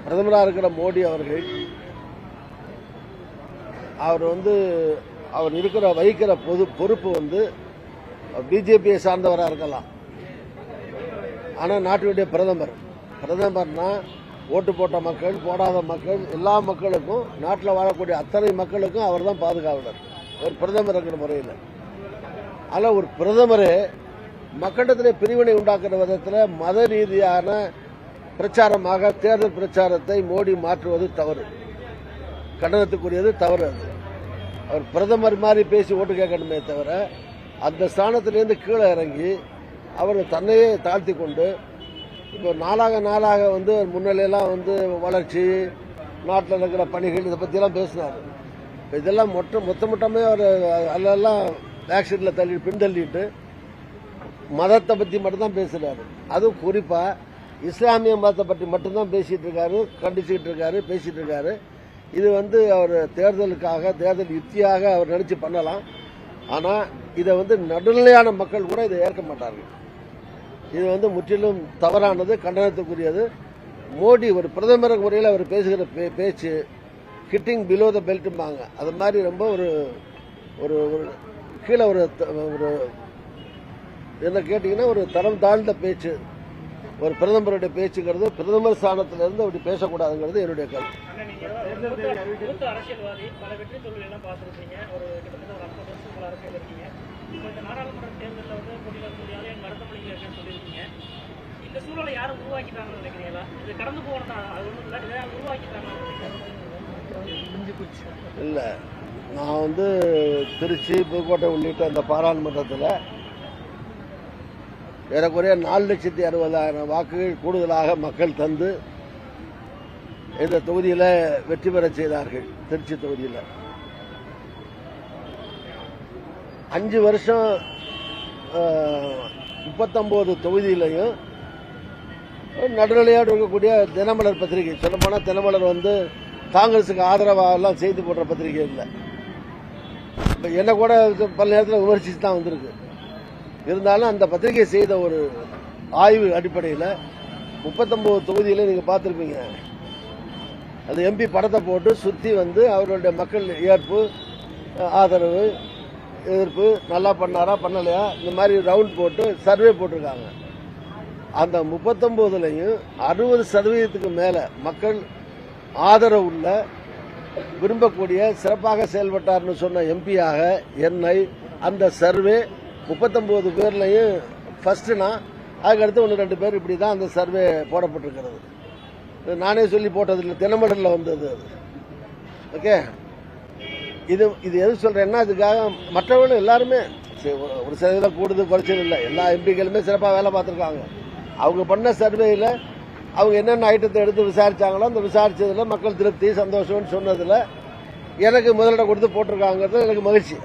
பிரதமராக இருக்கிற மோடி அவர்கள் அவர் இருக்கிற வகிக்கிற பொறுப்பு பிஜேபியை சார்ந்தவராக இருக்கலாம். ஆனால் நாட்டினுடைய பிரதமர்னா ஓட்டு போட்ட மக்கள், போடாத மக்கள், எல்லா மக்களுக்கும், நாட்டில் வாழக்கூடிய அத்தனை மக்களுக்கும் அவர் தான் பாதுகாவலர், ஒரு பிரதமர் இருக்கிற முறையில். ஆனால் ஒரு பிரதமரே மக்களிடத்தில் பிரிவினை உண்டாக்குற விதத்தில் மத ரீதியான பிரச்சாரமாக தேர்தல் பிரச்சாரத்தை மோடி மாற்றுவது தவறு, கண்டனத்துக்குரியது, தவறு. அது அவர் பிரதமர் மாதிரி பேசி ஓட்டு கேட்கணுமே தவிர அந்த ஸ்தானத்திலேருந்து கீழே இறங்கி அவர் தன்னையே தாழ்த்தி கொண்டு இப்போ நாளாக முன்னிலையெல்லாம் வளர்ச்சி, நாட்டில் இருக்கிற பணிகள், இதை பற்றியெல்லாம் பேசினார். இதெல்லாம் மொத்தமே அவர் அதெல்லாம் ஆக்சிடென்ட்ல பின்தள்ளிட்டு மதத்தை பற்றி மட்டும்தான் பேசுறாரு. அதுவும் குறிப்பாக இஸ்லாமிய மதத்தை பற்றி மட்டும்தான் பேசிட்டு இருக்காரு, கண்டிச்சுட்டு இருக்காரு, பேசிட்டு இருக்காரு. இது அவர் தேர்தலுக்காக, தேர்தல் யுத்தியாக அவர் நினைச்சு பண்ணலாம். ஆனால் இதை நடுநிலையான மக்கள் கூட இதை ஏற்க மாட்டார்கள். இது முற்றிலும் தவறானது, கண்டனத்துக்குரியது. மோடி ஒரு பிரதமர் முறையில் அவர் பேசுகிற பேச்சு ஹிட்டிங் பிலோ த பெல்ட்பாங்க, அது மாதிரி ரொம்ப ஒரு கீழே என்ன கேட்டீங்கன்னா ஒரு தரம் தாழ்ந்த பேச்சு. ஒரு பிரதமருடைய பேச்சுங்கிறது பிரதமர் ஸ்தானத்திலிருந்து அப்படி பேசக்கூடாதுங்கிறது என்னுடைய கருத்து. அரசியல்வாதி பல வெற்றி தோல்வியெல்லாம் பார்த்துருக்கீங்க, ஒரு கிட்டத்தட்ட ஒரு 50 வருஷம் அரசியல் இருக்கீங்க. இப்போ இந்த நாடாளுமன்ற தேர்தலில் போட்டியிடக்கூடிய நடத்த முடியலன்னு சொல்லியிருக்கீங்க. இந்த சூழலை யாரும் உருவாக்கிட்டாங்கன்னு நினைக்கிறீங்களா? இது கடந்து போகணும், அது ஒன்றும் இல்லை, இதை உருவாக்கிட்டாங்கன்னு இல்லை. நான் திருச்சி, புதுக்கோட்டை உள்ளிட்ட இந்த பாராளுமன்றத்தில் ஏறக்குறைய 4,60,000 வாக்குகள் கூடுதலாக மக்கள் தந்து இந்த தொகுதியில் வெற்றி பெற செய்தார்கள். திருச்சி தொகுதியில் 5 வருஷம் 39 தொகுதியிலையும் நடுநிலையோடு இருக்கக்கூடிய தினமலர் பத்திரிகை, சொல்லப்போனால் தினமலர் காங்கிரஸுக்கு ஆதரவாக செய்தி போடுற பத்திரிகை இல்லை. இப்போ என்ன கூட பல நேரத்தில் விமர்சித்து தான் வந்திருக்கு. இருந்தாலும் அந்த பத்திரிகை செய்த ஒரு ஆய்வு அடிப்படையில் 39 தொகுதியில் நீங்கள் பார்த்துருப்பீங்க, அந்த எம்பி படத்தை போட்டு சுற்றி அவர்களுடைய மக்கள் ஏற்பு, ஆதரவு, எதிர்ப்பு, நல்லா பண்ணாரா பண்ணலையா, இந்த மாதிரி ரவுண்ட் போட்டு சர்வே போட்டிருக்காங்க. அந்த 39லையும் 60% மேல மக்கள் ஆதரவு உள்ள, விரும்பக்கூடிய, சிறப்பாக செயல்பட்டார்னு சொன்ன எம்பியாக என்னை அந்த சர்வே 39 பேர்லையும் ஃபர்ஸ்ட்னா, அதுக்கடுத்து 1-2 பேர் இப்படி தான் அந்த சர்வே போடப்பட்டிருக்கிறது. நானே சொல்லி போட்டதில்லை, தினமலரில் வந்தது. ஓகே, இது எது சொல்றேன்னா, அதுக்காக மற்றவர்களும் எல்லாருமே ஒரு சதவீதம் கூடுதல் குறைச்சல் இல்லை, எல்லா எம்பிக்களுமே சிறப்பாக வேலை பார்த்துருக்காங்க. அவங்க பண்ண சர்வேயில் அவங்க என்னென்ன ஐட்டத்தை எடுத்து விசாரிச்சாங்களோ அந்த விசாரிச்சதுல மக்கள் திருப்தி, சந்தோஷம்னு சொன்னதுல எனக்கு முதலிடம் கொடுத்து போட்டிருக்காங்கிறது எனக்கு மகிழ்ச்சி.